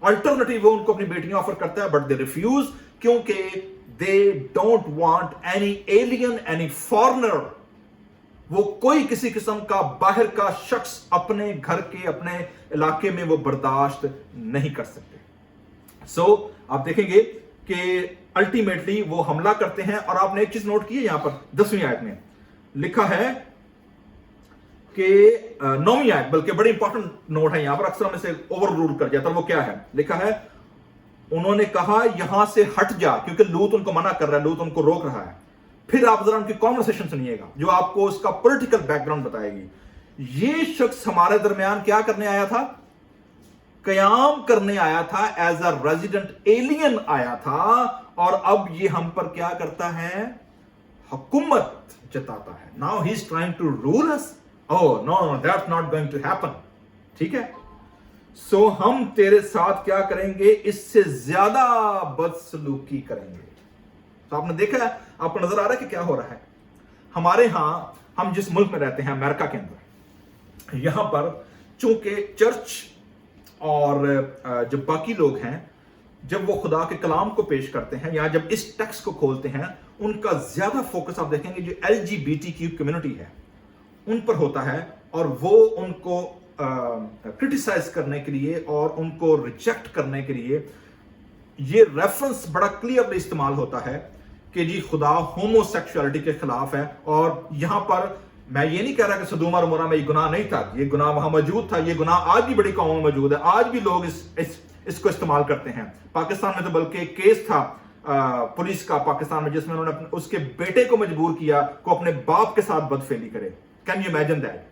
Speaker 1: अल्टरनेटिव वो उनको अपनी बेटियां ऑफर करता है, बट दे रिफ्यूज, क्योंकि they don't want any alien, any foreigner. वो कोई किसी किस्म का बाहर का शख्स अपने घर के, अपने इलाके में वो बर्दाश्त नहीं कर सकते। सो आप देखेंगे कि अल्टीमेटली वो हमला करते हैं। और आपने एक चीज नोट की है यहां पर 10वीं आयत में लिखा है कि 9वीं आयत, बल्कि बड़ी इंपॉर्टेंट नोट है यहां पर, अक्सर में से ओवर रूल कर जाता है। वो क्या है, लिखा है उन्होंने कहा यहां से हट जा, क्योंकि लूत उनको मना कर रहा है, लूत उनको रोक रहा है। फिर आप जरा उनकी कॉन्वर्सेशन सुनिएगा जो आपको उसका पॉलिटिकल बैकग्राउंड बताएगी। ये शख्स हमारे दरमियान क्या करने आया था, قیام کرنے آیا تھا, ایز اے ریزیڈنٹ ایلین آیا تھا, اور اب یہ ہم پر کیا کرتا ہے؟ حکومت جتاتا ہے. Now he is trying to rule us. Oh no, that's not going to happen. ٹھیک ہے, سو ہم تیرے ساتھ کیا کریں گے؟ اس سے زیادہ بدسلوکی کریں گے. تو آپ نے دیکھا ہے, آپ کو نظر آ رہا ہے کہ کیا ہو رہا ہے ہمارے ہاں. ہم جس ملک میں رہتے ہیں, امریکہ کے اندر, یہاں پر چونکہ چرچ اور جو باقی لوگ ہیں, جب وہ خدا کے کلام کو پیش کرتے ہیں یا جب اس ٹیکسٹ کو کھولتے ہیں, ان کا زیادہ فوکس آپ دیکھیں گے جو LGBT کمیونٹی ہے ان پر ہوتا ہے, اور وہ ان کو کرٹیسائز کرنے کے لیے اور ان کو ریجیکٹ کرنے کے لیے یہ ریفرنس بڑا کلیئرلی استعمال ہوتا ہے کہ جی خدا ہومو سیکشوالٹی کے خلاف ہے. اور یہاں پر میں یہ نہیں کہہ رہا کہ سدوم اور عمورہ میں یہ گناہ نہیں تھا, یہ گناہ وہاں موجود تھا, یہ گناہ آج بھی بڑی قوموں میں موجود ہے, آج بھی لوگ اس کو استعمال کرتے ہیں. پاکستان میں تو بلکہ ایک کیس تھا پولیس کا پاکستان میں, جس میں انہوں نے اس کے بیٹے کو مجبور کیا کو اپنے باپ کے ساتھ بدفعلی کرے. Can you imagine that?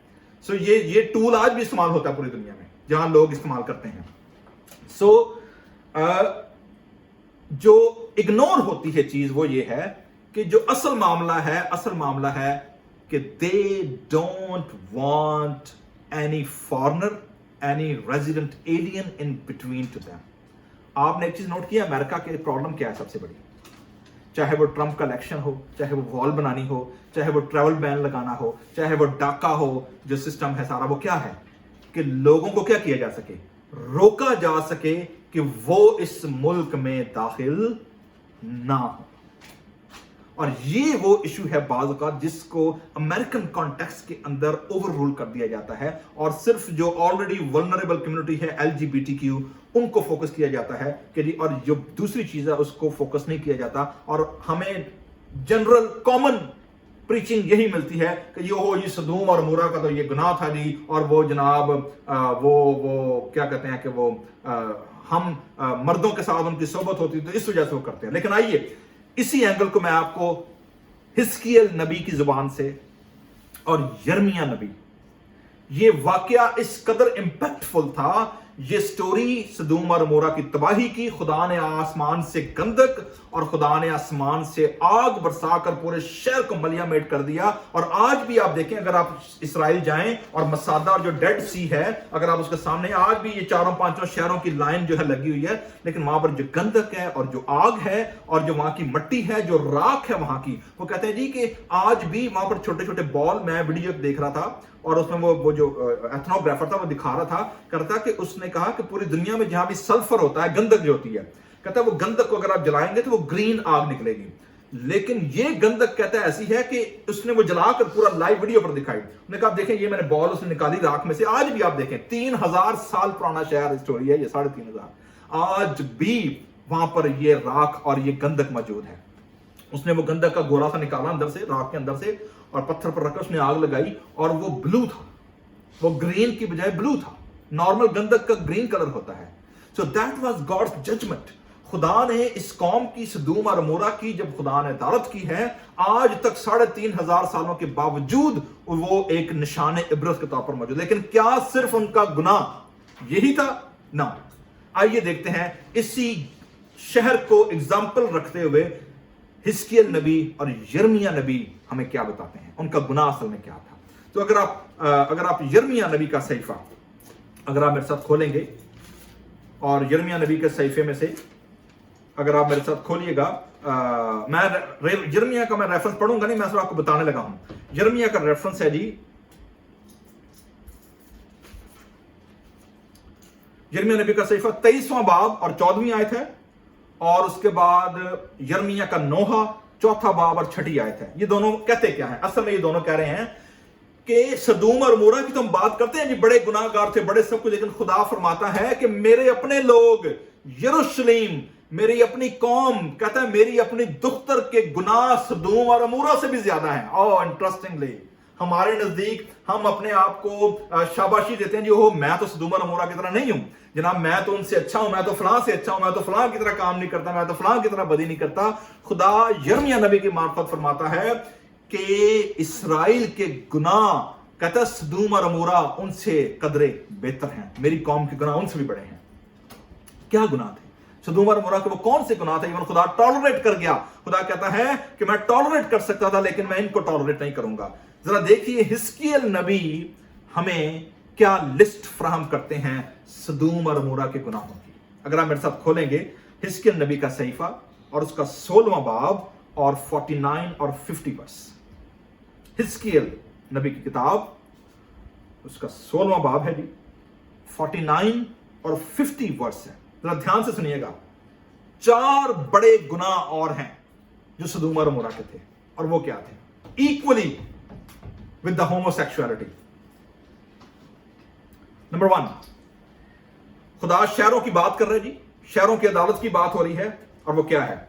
Speaker 1: So یہ ٹول آج بھی استعمال ہوتا ہے پوری دنیا میں جہاں لوگ استعمال کرتے ہیں. سو جو اگنور ہوتی ہے چیز وہ یہ ہے کہ جو اصل معاملہ ہے کہ they don't want any foreigner, any resident alien in between to them. آپ نے ایک چیز نوٹ کیا, امریکہ کے پرابلم کیا ہے سب سے بڑی؟ چاہے وہ ٹرمپ کا الیکشن ہو, چاہے وہ وال بنانی ہو, چاہے وہ ٹریول بین لگانا ہو, چاہے وہ ڈاکہ ہو, جو سسٹم ہے سارا, وہ کیا ہے کہ لوگوں کو کیا کیا جا سکے, روکا جا سکے کہ وہ اس ملک میں داخل نہ ہو. اور یہ وہ ایشو ہے بعض اوقات جس کو امریکن کانٹیکسٹ کے اندر اوور رول کر دیا جاتا ہے, اور صرف جو آلریڈی ولنریبل کمیونٹی ہے LGBTQ ان کو فوکس کیا جاتا ہے کہ جی, اور جو دوسری چیز ہے اس کو فوکس نہیں کیا جاتا. اور ہمیں جنرل کامن پریچنگ یہی ملتی ہے کہ یہ سدوم اور عمورہ کا تو یہ گناہ تھا جی, اور وہ جناب وہ کیا کہتے ہیں کہ وہ ہم مردوں کے ساتھ ان کی صحبت ہوتی تو اس وجہ سے وہ کرتے ہیں. لیکن آئیے اسی اینگل کو میں آپ کو حزقیل نبی کی زبان سے اور یرمیہ نبی, یہ واقعہ اس قدر امپیکٹفل تھا, یہ سٹوری سدوم اور عمورہ کی تباہی کی. خدا نے آسمان سے گندک اور خدا نے آسمان سے آگ برسا کر پورے شہر کو ملیا میٹ کر دیا. اور آج بھی آپ دیکھیں, اگر آپ اسرائیل جائیں اور مسادہ اور جو ڈیڈ سی ہے اگر آپ اس کے سامنے, آج بھی یہ 4-5 شہروں کی لائن جو ہے لگی ہوئی ہے, لیکن وہاں پر جو گندک ہے اور جو آگ ہے اور جو وہاں کی مٹی ہے, جو راکھ ہے وہاں کی, وہ کہتے ہیں جی کہ آج بھی وہاں پر چھوٹے چھوٹے بال, میں ویڈیو دیکھ رہا تھا اور اس میں وہ جو ایتھنوگرافر تھا وہ دکھا رہا تھا, کرتا کہ اس نے کہا کہ پوری دنیا میں جہاں بھی سلفر ہوتا ہے, گندک جو ہوتی ہے, کہتا ہے وہ گندک کو اگر آپ جلائیں گے تو وہ گرین آگ نکلے گی. لیکن یہ گندک کہتا ہے ایسی ہے کہ اس نے وہ جلا کر پورا لائیو ویڈیو پر دکھائی. اس نے کہا آپ دیکھیں یہ میں نے بال اس نے نکالی راکھ میں سے. آج بھی آپ دیکھیں 3000 سال پرانا شہر اسٹوری ہے یہ, 3500, آج بھی وہاں پر یہ راکھ اور یہ گندک موجود ہے. اس نے وہ گندک کا گولا سا نکالا اندر سے, راکھ کے اندر سے, اور پتھر پر رکھا, اس نے آگ لگائی, اور وہ بلو تھا, وہ گرین کی بجائے بلو تھا. نارمل گندک کا گرین کلر ہوتا ہے. So that was God's judgement. خدا نے اس قوم کی, سدوم اور عمورہ کی, جب خدا نے عدالت کی ہے, آج تک 3500 سالوں کے باوجود وہ ایک نشان عبرت کے طور پر موجود. لیکن کیا صرف ان کا گناہ یہی تھا؟ نہ. آئیے دیکھتے ہیں اسی شہر کو اگزامپل رکھتے ہوئے حزقیل نبی اور یرمیہ نبی ہمیں کیا بتاتے ہیں, ان کا گناہ اصل میں کیا تھا. تو اگر آپ یرمیہ نبی کا صحیفہ اگر آپ میرے ساتھ کھولیں گے, اور یرمیہ نبی کے صحیفے میں سے اگر آپ میرے ساتھ کھولیے گا, میں یرمیہ کا میں ریفرنس پڑھوں گا نہیں, میں صرف آپ کو بتانے لگا ہوں. یرمیہ کا ریفرنس ہے جی یرمیہ نبی کا صحیفہ 23واں باب اور 14ویں آیت ہے, اور اس کے بعد یرمیہ کا 9واں 4تھا باب اور 6ٹھی آیت ہے. یہ دونوں کہتے کیا ہیں؟ اصل میں یہ دونوں کہہ رہے ہیں کہ سدوم اور عمورہ کی تو ہم بات کرتے ہیں جی, بڑے گناہ گار تھے, بڑے سب کچھ, لیکن خدا فرماتا ہے کہ میرے اپنے لوگ یروشلیم, میری اپنی قوم, کہتا ہے میری اپنی دختر کے گناہ سدوم اور عمورہ سے بھی زیادہ ہیں. انٹرسٹنگلی ہمارے نزدیک ہم اپنے آپ کو شاباشی دیتے ہیں جی, میں تو سدوم اور عمورہ کی طرح نہیں ہوں جناب, میں تو ان سے اچھا ہوں, میں تو فلاں سے اچھا ہوں, میں تو فلاں کی طرح کام نہیں کرتا, میں تو فلاں کی طرح بدی نہیں کرتا. خدا یرمیہ نبی کی معرفت فرماتا ہے کہ اسرائیل کے گناہ, کہتا ہے سدوم اور عمورہ ان سے قدرے بہتر ہیں, میری قوم کے گناہ ان سے بھی بڑے ہیں. क्या गुनाह थे सदोम और अमोरा के? वो कौन से गुनाह थे? इवन खुदा टॉलरेट कर गया। खुदा कहता है कि मैं टॉलरेट कर सकता था, लेकिन मैं इनको टॉलरेट नहीं करूंगा। जरा देखिए हिजकिय्याह नबी हमें क्या लिस्ट फराहम करते हैं सदोम और अमोरा के गुनाहों की। अगर आप मेरे साथ खोलेंगे हिजकिय्याह नबी का सहीफा और उसका 16वां बाब और 49 और 50 वर्स। हिजकिय्याह नबी की किताब, उसका 16वां बाब है जी, 49 और 50 वर्स है। जरा ध्यान से सुनिएगा। 4 बड़े गुनाह और हैं जो सदोम और अमोरा के थे, और वो क्या थे? Equally with the homosexuality. Number 1, खुदा शहरों की बात कर रहे जी, शहरों की अदालत की बात हो रही है, और वो क्या है?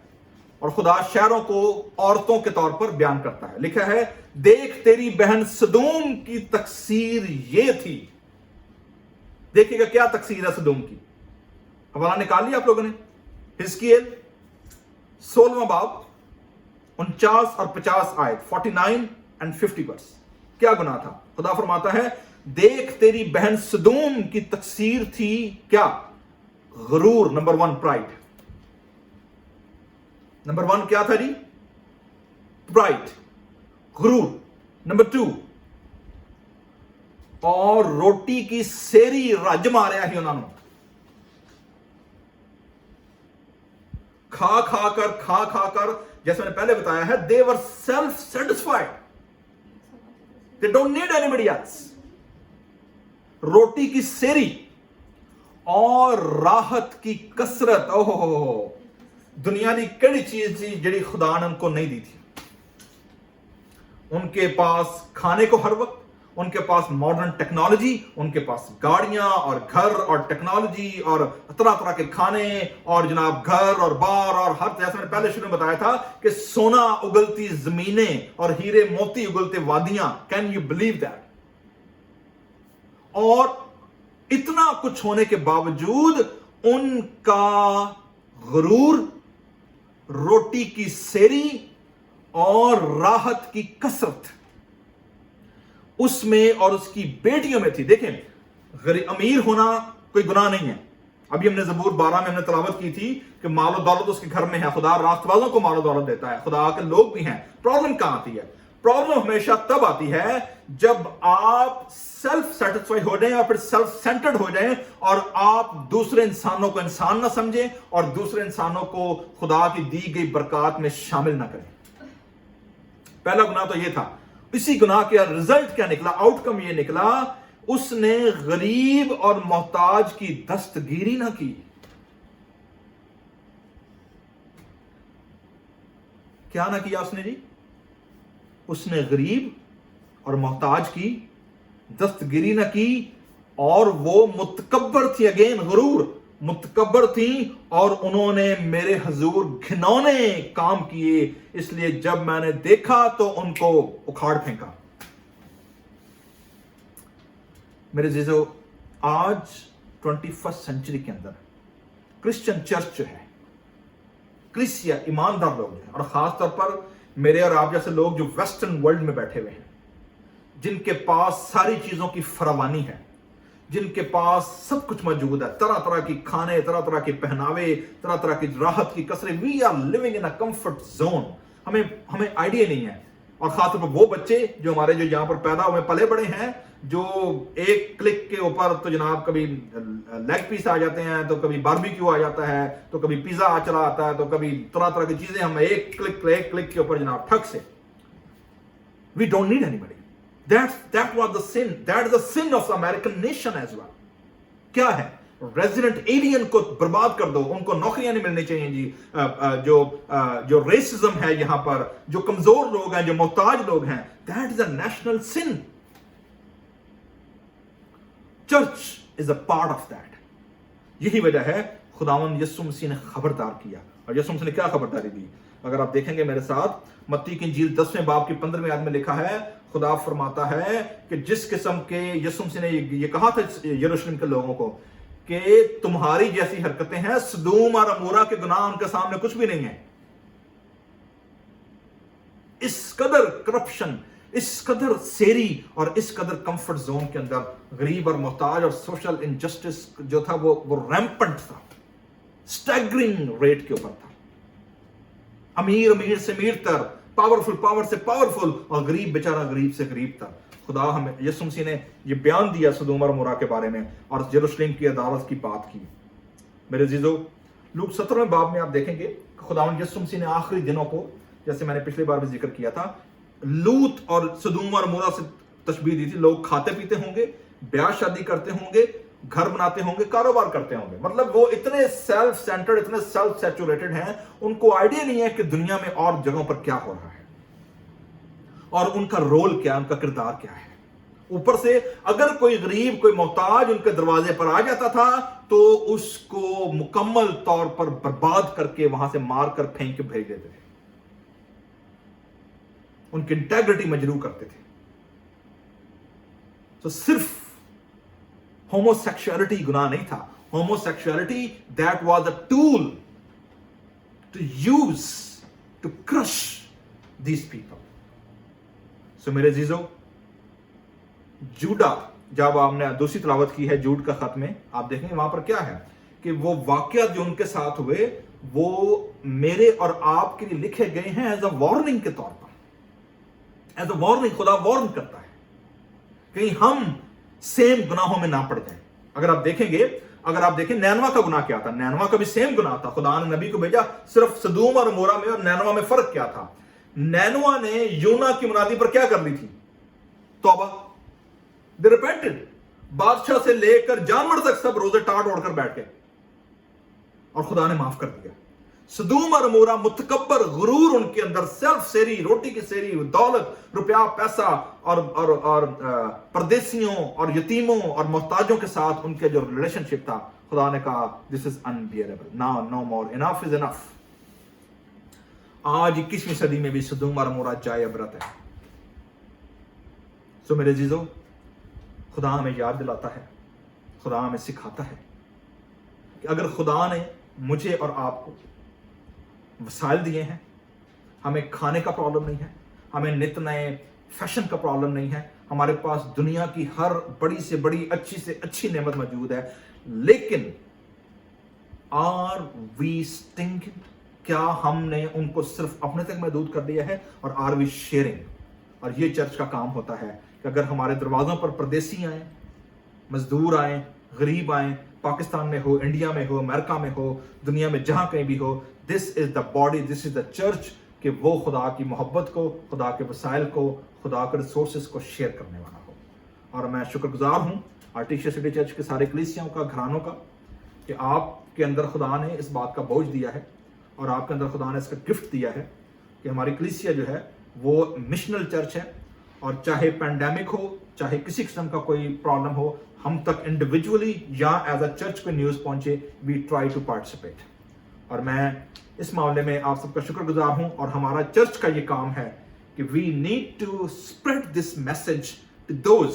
Speaker 1: और खुदा शहरों को औरतों के तौर पर बयान करता है। लिखा है, देख तेरी बहन सदोम की तकसीर ये थी। देखिएगा क्या तकसीर है सदोम की। हवाला निकाल लिया आप लोगों ने? हिजकिय्याह 16वां बाब 49 और 50 आयत, 49 एंड 50 वर्स। क्या गुनाह था? खुदा फरमाता है, देख तेरी बहन सदोम की तकसीर थी क्या? गुरूर। Number 1 pride. नंबर 1 क्या था जी? प्राइड, गुरूर। नंबर 2, और रोटी की सेरी रज मारिया ही उन्होंने। खा खाकर, जैसे मैंने पहले बताया है, they were self satisfied, they don't need anybody else. रोटी की सेरी और राहत की कसरत। ओहो, दुनिया की कड़ी चीज थी जिहड़ी खुदा ने उनको नहीं दी थी। उनके पास खाने को हर वक्त, उनके पास मॉडर्न टेक्नोलॉजी, उनके पास गाड़ियां और घर और टेक्नोलॉजी और तरह तरह के खाने और जनाब घर और बार और हर, जैसे मैंने पहले शुरू में बताया था कि सोना उगलती जमीनें और हीरे मोती उगलते वादियां। Can you believe that? और इतना कुछ होने के बावजूद उनका गुरूर, रोटी की सेरी और राहत की कसरत उसमें और उसकी बेटियों में थी। देखें, अमीर होना कोई गुनाह नहीं है। अभी हमने ज़बूर 12 में हमने तलावत की थी कि मालो दौलत उसके घर में है, खुदा रास्तबाजों को मालो दौलत देता है, खुदा के लोग भी हैं। प्रॉब्लम कहां आती है? प्रॉब्लम हमेशा तब आती है जब आप सेल्फ सेटिस्फाई हो जाएं और फिर सेल्फ सेंटर्ड हो जाएं और आप दूसरे इंसानों को इंसान ना समझें और दूसरे इंसानों को खुदा की दी गई बरकत में शामिल ना करें। पहला गुनाह तो यह था। इसी गुनाह का रिजल्ट क्या निकला? आउटकम यह निकला, उसने गरीब और मोहताज की दस्तगीरी ना की। क्या ना किया उसने जी? उसने गरीब और मोहताज की दस्तगिरी न की, और वो मुतकब्बर थी। अगेन गुरूर, मुतकब्बर थी और उन्होंने मेरे हुजूर घिनौने काम किए, इसलिए जब मैंने देखा तो उनको उखाड़ फेंका। मेरे जीजो, आज 21st सेंचुरी के अंदर क्रिश्चियन चर्च जो है, क्रिस्चिया ईमानदार लोग हैं, और खास तौर पर मेरे और आप जैसे लोग जो वेस्टर्न वर्ल्ड में बैठे हुए हैं, जिनके पास सारी चीजों की फरावानी है, जिनके पास सब कुछ मौजूद है, तरह तरह की खाने, तरह तरह के पहनावे, तरह तरह की राहत की कसरें। We are living in a comfort zone. हमें आइडिया नहीं है। और खासतौर पर वो बच्चे जो हमारे जो यहां पर पैदा हुए पले बड़े हैं, जो एक क्लिक के ऊपर तो जनाब कभी लेग पीस आ जाते हैं, तो कभी बारबेक्यू आ जाता है, तो कभी पिज्जा चला आता है, तो कभी तरह तरह की चीजें हम एक क्लिक के ऊपर जनाब ठग से। We don't need anybody. That was the sin. That is the sin of the American nation as well. क्या है? रेजिडेंट एलियन को बर्बाद कर दो, उनको नौकरियां नहीं मिलनी चाहिए जी। जो रेसिज्म है यहां पर, जो कमजोर लोग हैं, जो मोहताज लोग हैं, that is a national sin. Church is a part of that. यही वजह है खुदावंद यीशु मसीह ने खबरदार किया। और यीशु मसीह ने क्या खबरदारी दी? अगर आप देखेंगे मेरे साथ, मत्ती की इंजील 10वें बाब की 15वें आयत में लिखा है, खुदा फरमाता है कि जिस किस्म के यीशु मसीह ने ये कहा था यरूशलेम के लोगों को कि तुम्हारी जैसी हरकतें हैं, सदोम और अमोरा के गुनाह उनके सामने कुछ भी नहीं है। इस कदर करप्शन, इस कदर सेरी और इस कदर कंफर्ट जोन के अंदर गरीब और मोहताज और सोशल इनजस्टिस जो था वो रैम्पेंट था। स्टैगरिंग रेट के ऊपर था। अमीर से अमीर तर, पावर से पावरफुल, और गरीब बेचारा गरीब से गरीब था। खुदा हमें, यीशु मसीह ने ये बयान दिया सदोम और अमोरा के बारे में और यरूशलेम की अदालत की बात की। मेरे अजीजों, लूक 17वें बाब में आप देखेंगे खुदावंद यीशु मसीह ने आखिरी दिनों को, जैसे मैंने पिछली बार भी जिक्र किया था, लूत और सदोम और अमोरा से तशबीह दी थी। लोग खाते पीते होंगे, ब्याह शादी करते होंगे, घर बनाते होंगे, कारोबार करते होंगे, मतलब वो इतने सेल्फ सेंटर्ड, इतने सेल्फ सैचुरेटेड हैं, उनको आइडिया नहीं है कि दुनिया में और जगहों पर क्या हो रहा है और उनका रोल क्या, उनका किरदार क्या है। ऊपर से अगर कोई गरीब, कोई मोहताज उनके दरवाजे पर आ जाता था तो उसको मुकम्मल तौर पर बर्बाद करके वहां से मार कर फेंक के भेज देते थे। उनकी इंटेग्रिटी मजरूह करते थे। तो सिर्फ होमोसेक्सुअलिटी गुनाह नहीं था। Homosexuality that was a tool to use to crush these people. So मेरे जीजो, जूडा, जब आपने दूसरी तिलावत की है जूड का खत में, आप देखेंगे वहां पर क्या है कि वो वाकया जो उनके साथ हुए वो मेरे और आपके लिए लिखे गए हैं एज अ वार्निंग के तौर पर। एज अ वार्निंग खुदा वार्न करता है कहीं हम सेम गुनाहों में ना पड़ जाए। अगर आप देखें नैनवा का गुनाह क्या था, नैनवा का भी सेम गुनाह था। खुदा ने नबी को भेजा, सिर्फ सदूम और अमोरा में और नैनवा में फर्क क्या था? नैनवा ने यूना की मुनादी पर क्या कर ली थी? तौबा, दे रिपेंटेड। बादशाह से लेकर जानवर तक सब रोजे टाट ओढ़कर बैठ गए और खुदा ने माफ कर दिया। सदूम और अमोरा मुतकब्बर, गुरूर उनके अंदर, सेल्फ सेरी, रोटी की सेरी, दौलत, रुपया, पैसा और परदेसियों और यतीमों और मोहताजों के साथ उनके जो रिलेशनशिप था, खुदा ने कहा this is unbearable, now no more, enough is enough. आज 21वीं सदी में भी सदूम और अमोरा जाए अबरत है। सो मेरे जीजो, खुदा हमें याद दिलाता है, खुदा हमें सिखाता है कि अगर खुदा ने मुझे और आपको वसाइल दिए हैं, हमें खाने का प्रॉब्लम नहीं है, हमें नित नए फैशन का प्रॉब्लम नहीं है, हमारे पास दुनिया की हर बड़ी से बड़ी, अच्छी से अच्छी नेमत मौजूद है, लेकिन आर वी स्टिंकिंग? क्या हमने उनको सिर्फ अपने तक महदूद कर दिया है? और आर वी शेयरिंग? और ये चर्च का काम होता है कि अगर हमारे दरवाजों पर परदेसी आए, मजदूर आए, गरीब आए, पाकिस्तान में हो, इंडिया में हो, अमेरिका में हो, दुनिया में जहां कहीं भी हो, this is the body, this is the church, कि वो खुदा की मोहब्बत को, खुदा के वसाइल को, खुदा के रिसोर्सेज को शेयर करने वाला हो। और मैं शुक्रगुजार हूं आर्टिशिया सिटी चर्च के सारे कलीसियाओं का, घरानों का, कि आपके अंदर खुदा ने इस बात का बोझ दिया है और आपके अंदर खुदा ने इसका गिफ्ट दिया है कि हमारी कलीसिया जो है वो मिशनल चर्च है। और चाहे पैंडेमिक हो, चाहे किसी किस्म का कोई प्रॉब्लम हो, हम तक इंडिविजुअली या एज अ चर्च को न्यूज़ पहुंचे, वी ट्राई टू पार्टिसिपेट। और मैं इस मामले में आप सबका शुक्रगुजार हूं। और हमारा चर्च का ये काम है कि we need to spread this message to those,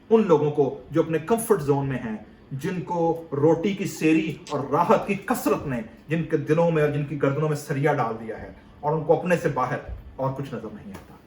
Speaker 1: उन लोगों को जो अपने कंफर्ट जोन में हैं, जिनको रोटी की सेरी और राहत की कसरत ने जिनके दिलों में और जिनकी गर्दनों में सरिया डाल दिया है और उनको अपने से बाहर और कुछ नजर नहीं आता।